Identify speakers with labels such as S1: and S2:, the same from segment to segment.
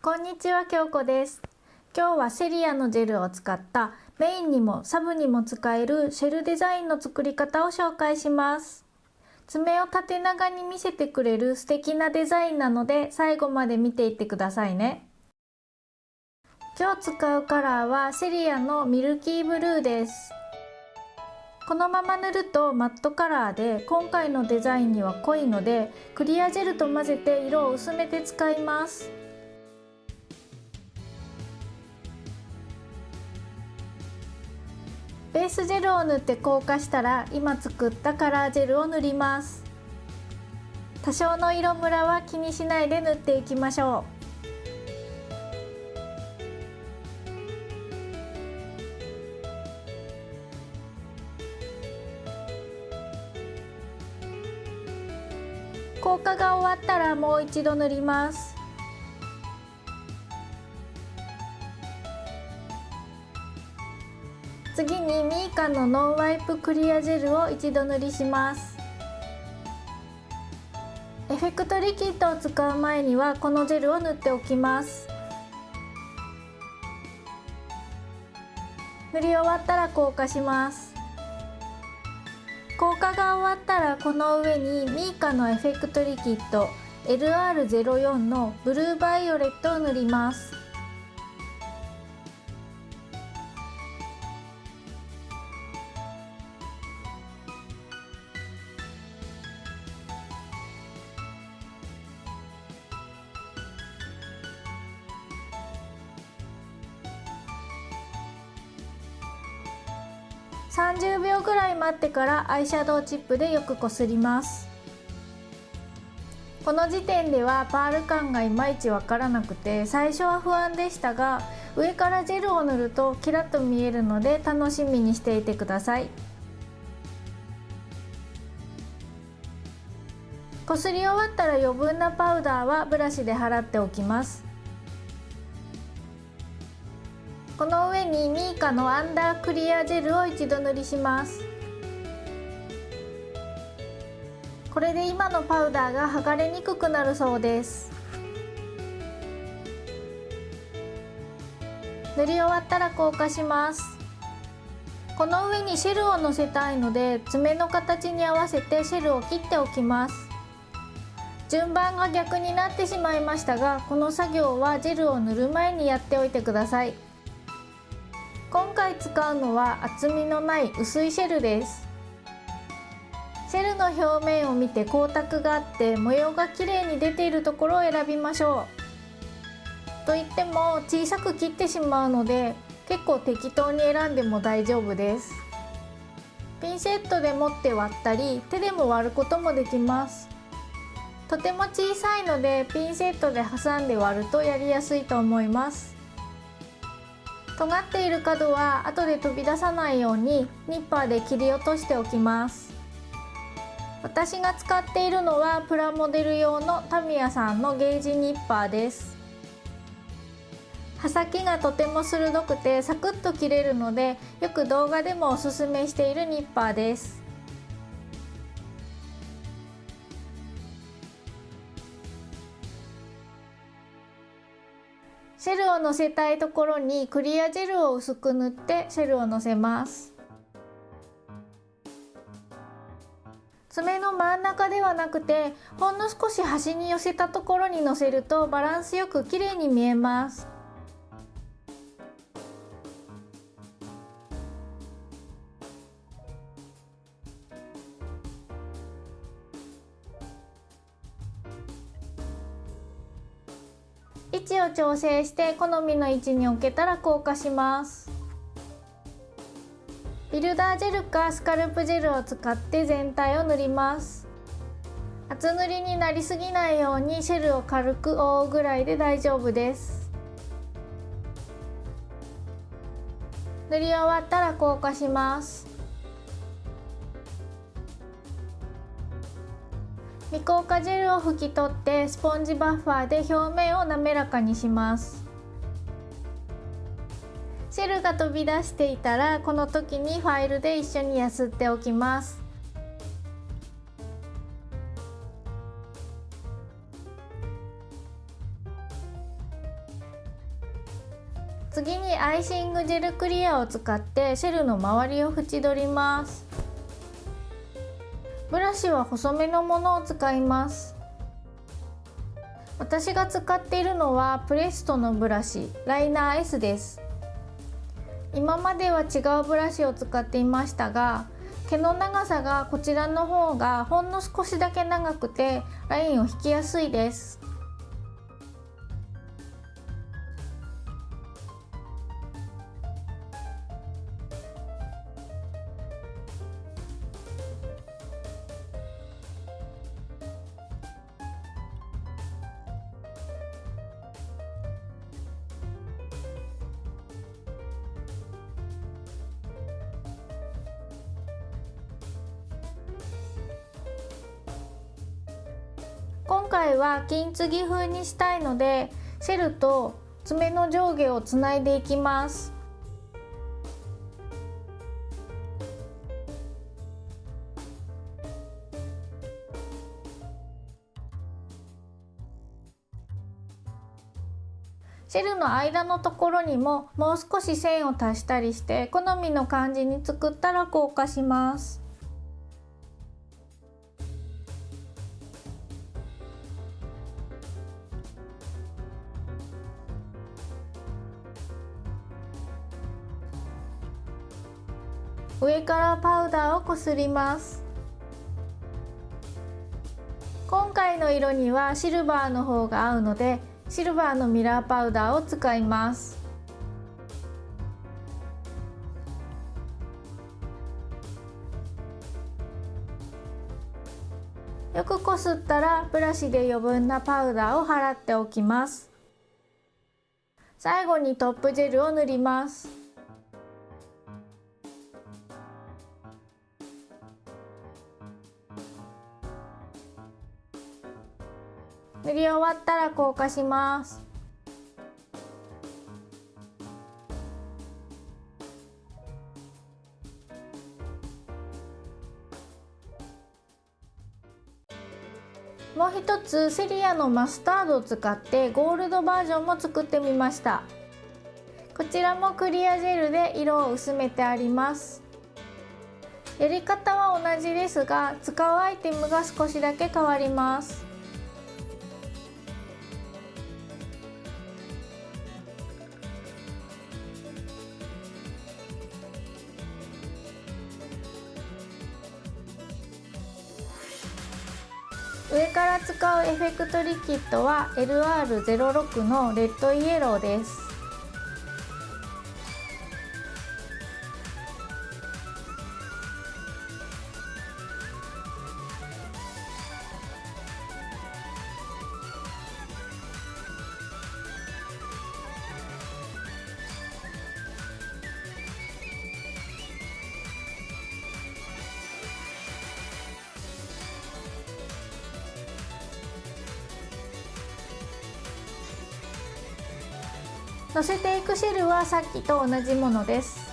S1: こんにちは、京子です。今日はセリアのジェルを使ったメインにもサブにも使えるシェルデザインの作り方を紹介します。爪を縦長に見せてくれる素敵なデザインなので最後まで見ていってくださいね。今日使うカラーはセリアのミルキーブルーです。このまま塗るとマットカラーで今回のデザインには濃いのでクリアジェルと混ぜて色を薄めて使います。ベースジェルを塗って硬化したら今作ったカラージェルを塗ります。多少の色ムラは気にしないで塗っていきましょう。硬化が終わったらもう一度塗ります。次にミーカのノンワイプクリアジェルを一度塗りします。エフェクトリキッドを使う前にはこのジェルを塗っておきます。塗り終わったら硬化します。硬化が終わったらこの上にミーカのエフェクトリキッド LR04 のブルーバイオレットを塗ります。30秒ぐらい待ってからアイシャドウチップでよくこすります。この時点ではパール感がいまいちわからなくて最初は不安でしたが、上からジェルを塗るとキラッと見えるので楽しみにしていてください。こすり終わったら余分なパウダーはブラシで払っておきます。この上にミーカのアンダークリアジェルを一度塗りします。これで今のパウダーが剥がれにくくなるそうです。塗り終わったら硬化します。この上にシェルをのせたいので爪の形に合わせてシェルを切っておきます。順番が逆になってしまいましたが、この作業はジェルを塗る前にやっておいてください。今回使うのは厚みのない薄いシェルです。シェルの表面を見て光沢があって模様が綺麗に出ているところを選びましょう。といっても小さく切ってしまうので結構適当に選んでも大丈夫です。ピンセットで持って割ったり手でも割ることもできます。とても小さいのでピンセットで挟んで割るとやりやすいと思います。尖っている角は後で飛び出さないようにニッパーで切り落としておきます。私が使っているのはプラモデル用のタミヤさんのゲージニッパーです。刃先がとても鋭くてサクッと切れるのでよく動画でもおすすめしているニッパーです。シェルをのせたいところにクリアジェルを薄く塗ってシェルをのせます。爪の真ん中ではなくてほんの少し端に寄せたところにのせるとバランスよく綺麗に見えます。位置を調整して好みの位置に置けたら硬化します。ビルダージェルかスカルプジェルを使って全体を塗ります。厚塗りになりすぎないようにシェルを軽く覆うぐらいで大丈夫です。塗り終わったら硬化します。未硬化ジェルを拭き取ってスポンジバッファーで表面を滑らかにします。シェルが飛び出していたらこの時にファイルで一緒にやすっておきます。次にアイシングジェルクリアを使ってシェルの周りを縁取ります。ブラシは細めのものを使います。私が使っているのはプレストのブラシライナー S です。今までは違うブラシを使っていましたが、毛の長さがこちらの方がほんの少しだけ長くてラインを引きやすいです。今回は金継ぎ風にしたいので、シェルと爪の上下をつないでいきます。シェルの間のところにももう少し線を足したりして好みの感じに作ったら硬化します。上からパウダーをこすります。今回の色にはシルバーの方が合うので、シルバーのミラーパウダーを使います。よくこすったらブラシで余分なパウダーを払っておきます。最後にトップジェルを塗ります。塗り終わったら硬化します。もう一つセリアのマスタードを使ってゴールドバージョンも作ってみました。こちらもクリアジェルで色を薄めてあります。やり方は同じですが、使うアイテムが少しだけ変わります。上から使うエフェクトリキッドは LR06 のレッドイエローです。のせていくシェルはさっきと同じものです。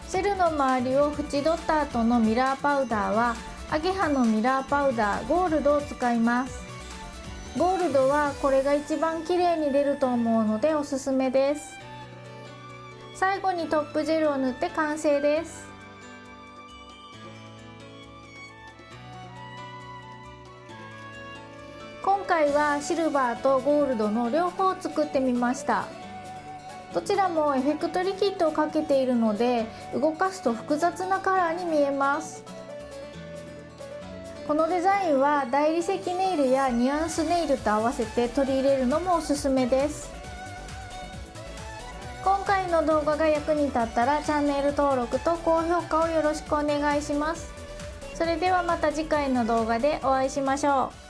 S1: シェルの周りを縁取った後のミラーパウダーはアゲハのミラーパウダーゴールドを使います。ゴールドはこれが一番綺麗に出ると思うのでおすすめです。最後にトップジェルを塗って完成です。今回はシルバーとゴールドの両方作ってみました。どちらもエフェクトリキッドをかけているので動かすと複雑なカラーに見えます。このデザインは大理石ネイルやニュアンスネイルと合わせて取り入れるのもおすすめです。今回の動画が役に立ったらチャンネル登録と高評価をよろしくお願いします。それではまた次回の動画でお会いしましょう。